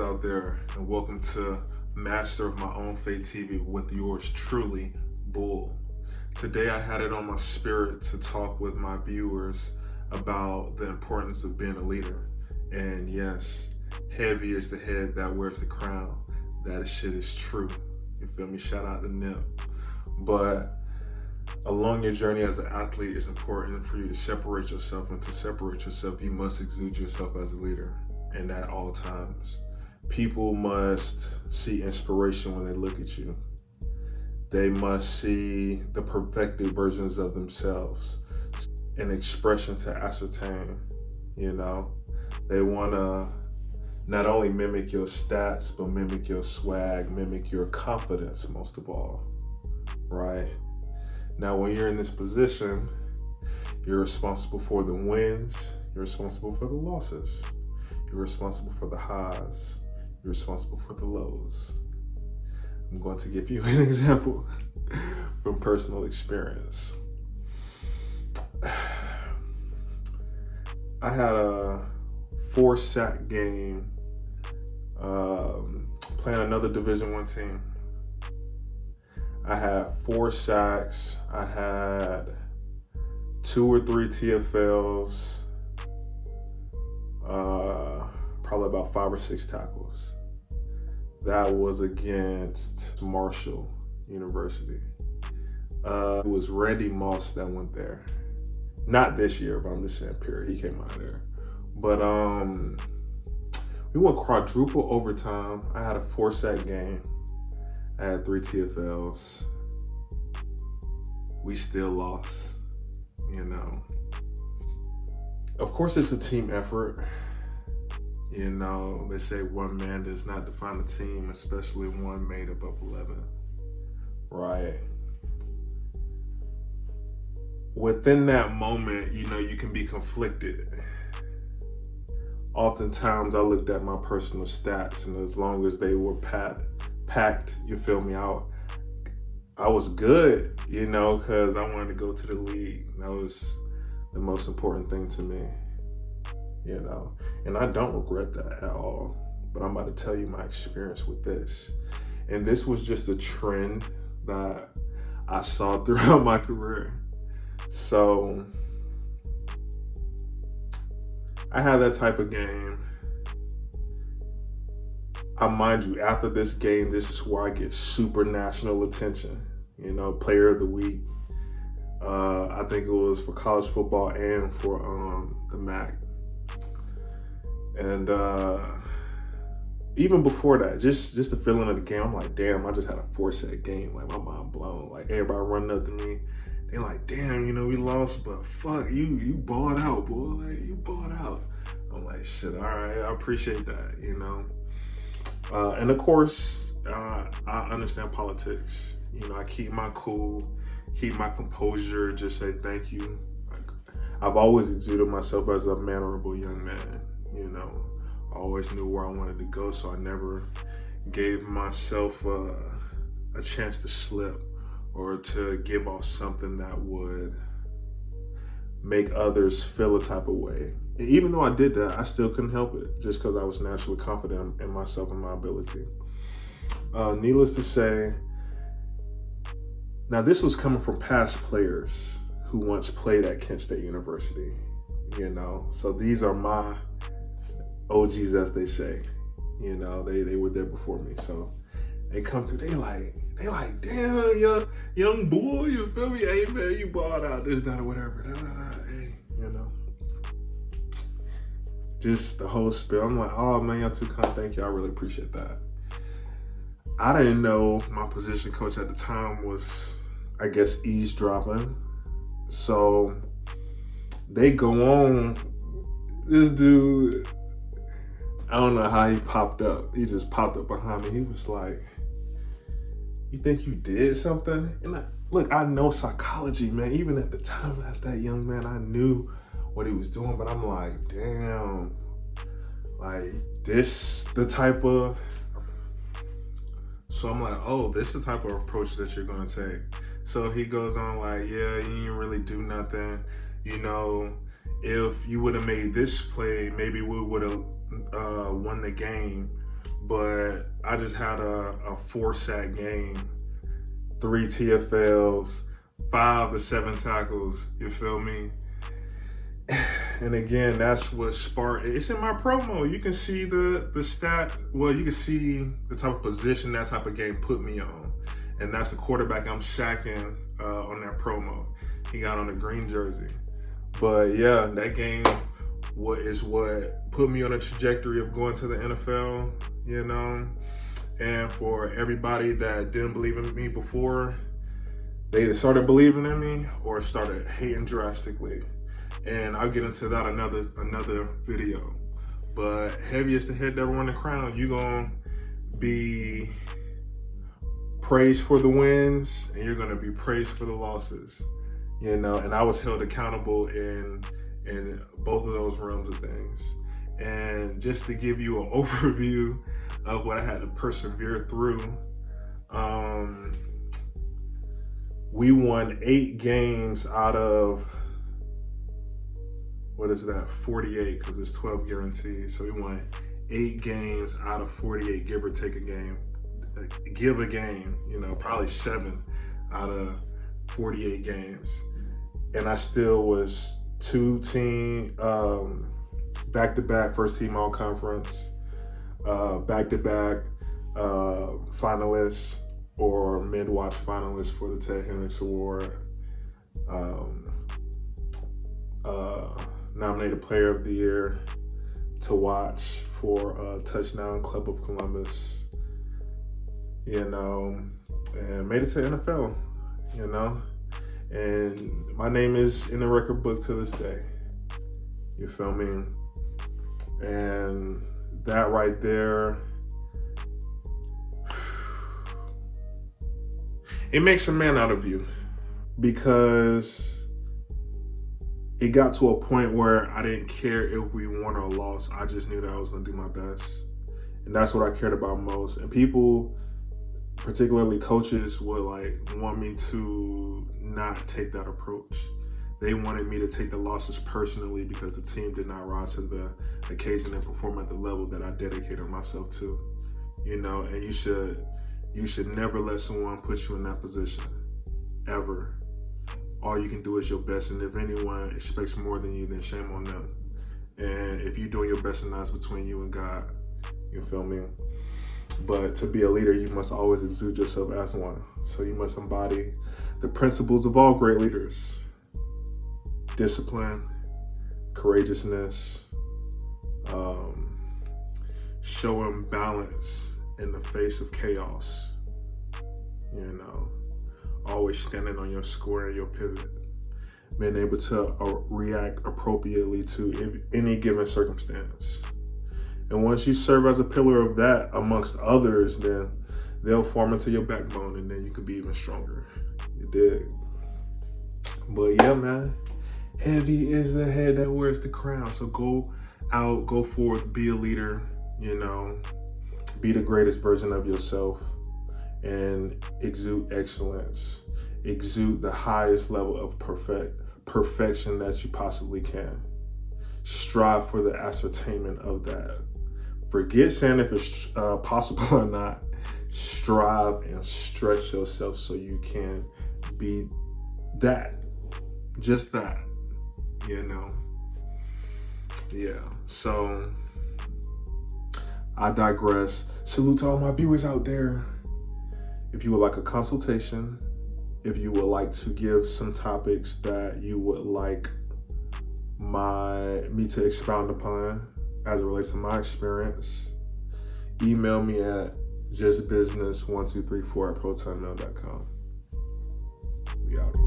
out there, and welcome to Master of My Own Fate TV with yours truly, Bull. Today I had it on my spirit to talk with my viewers about the importance of being a leader. And yes, heavy is the head that wears the crown. That shit is true. You feel me? Shout out to Nip. But along your journey as an athlete, it's important for you to separate yourself, and to separate yourself, you must exude yourself as a leader, and at all times. People must see inspiration when they look at you. They must see the perfected versions of themselves, an expression to ascertain, They want to not only mimic your stats, but mimic your swag, mimic your confidence most of all, right? Now, when you're in this position, you're responsible for the wins, you're responsible for the losses, you're responsible for the highs, you're responsible for the lows. I'm going to give you an example from personal experience. I had a 4-sack game playing another Division I team. I had 4 sacks. I had 2 or 3 TFLs, probably about 5 or 6 tackles. That was against Marshall University. It was Randy Moss that went there. Not this year, but I'm just saying, period. He came out of there. But we went quadruple overtime. I had a 4-sack game. I had 3 TFLs. We still lost, Of course, it's a team effort. They say one man does not define a team, especially one made up of 11, right? Within that moment, you can be conflicted. Oftentimes, I looked at my personal stats, and as long as they were packed, you feel me out, I was good, because I wanted to go to the league. That was the most important thing to me, and I don't regret that at all. But I'm about to tell you my experience with this. And this was just a trend that I saw throughout my career. So I had that type of game. Mind you, after this game, this is where I get super national attention. Player of the week. I think it was for college football and for the MAC. And even before that, just the feeling of the game, I'm like, damn, I just had a 4-set game. Like, my mind blown. Like, everybody running up to me. They're like, damn, we lost, but fuck, you balled out, boy. Like, you balled out. I'm like, shit, all right, I appreciate that, And of course, I understand politics. I keep my cool, keep my composure, just say thank you. I've always exuded myself as a mannerable young man, I always knew where I wanted to go, so I never gave myself a chance to slip or to give off something that would make others feel a type of way. And even though I did that, I still couldn't help it, just because I was naturally confident in myself and my ability. Needless to say, now this was coming from past players who once played at Kent State University, So these are my OGs, as they say. They were there before me. So they come through, they like, damn, young boy, you feel me? Hey, man, you balled out, this, that, or whatever. Hey, Just the whole spiel. I'm like, oh, man, y'all too kind. Thank you. I really appreciate that. I didn't know my position coach at the time was, I guess, eavesdropping. So they go on. This dude, I don't know how he popped up. He just popped up behind me. He was like, you think you did something? And look, I know psychology, man. Even at the time, as that young man, I knew what he was doing, but I'm like, damn, like this the type of, so I'm like, oh, this is the type of approach that you're gonna take. So he goes on like, yeah, you didn't really do nothing. If you would have made this play, maybe we would have won the game. but I just had a 4-sack game, 3 TFLs, 5 to 7 tackles, you feel me? And again, that's what sparked. It's in my promo. You can see the stat. Well, you can see the type of position that type of game put me on, and that's the quarterback I'm sacking on that promo. He got on a green jersey. But yeah, that game is what put me on a trajectory of going to the NFL. You know, and for everybody that didn't believe in me before, they either started believing in me or started hating drastically. And I'll get into that another video. But heavy is the head that won the crown. You're gonna be praised for the wins, and you're gonna be praised for the losses. You know, and I was held accountable in both of those realms of things. And just to give you an overview of what I had to persevere through, we won 8 games out of, what is that, 48, because it's 12 guaranteed. So we won 8 games out of 48, give or take a game. Give a game, you know, probably 7 out of 48 games. And I still was 2-team, back-to-back first team all conference, back-to-back finalists or mid-watch finalists for the Ted Hendricks Award, nominated Player of the Year to watch for Touchdown Club of Columbus, you know, and made it to NFL, you know, and my name is in the record book to this day, you feel me? And that right there, it makes a man out of you, because it got to a point where I didn't care if we won or lost. I just knew that I was going to do my best. And that's what I cared about most. And people, particularly coaches, would like want me to not take that approach. They wanted me to take the losses personally because the team did not rise to the occasion and perform at the level that I dedicated myself to. You know, and you should never let someone put you in that position, ever. All you can do is your best, and if anyone expects more than you, then shame on them. And if you're doing your best, and that's between you and God, you feel me? But to be a leader, you must always exude yourself as one. So you must embody the principles of all great leaders: discipline, courageousness, showing balance in the face of chaos, you know, always standing on your square and your pivot, being able to react appropriately to any given circumstance. And once you serve as a pillar of that amongst others, then they'll form into your backbone, and then you can be even stronger. You dig? But yeah, man, heavy is the head that wears the crown. So go out, go forth, be a leader, you know, be the greatest version of yourself, and exude excellence, exude the highest level of perfection that you possibly can. Strive for the ascertainment of that. Forget saying if it's possible or not. Strive and stretch yourself so you can be that, just that, you know? Yeah, so I digress. Salute to all my viewers out there. If you would like a consultation, if you would like to give some topics that you would like me to expound upon as it relates to my experience, email me at justbusiness1234@protonmail.com. We out here.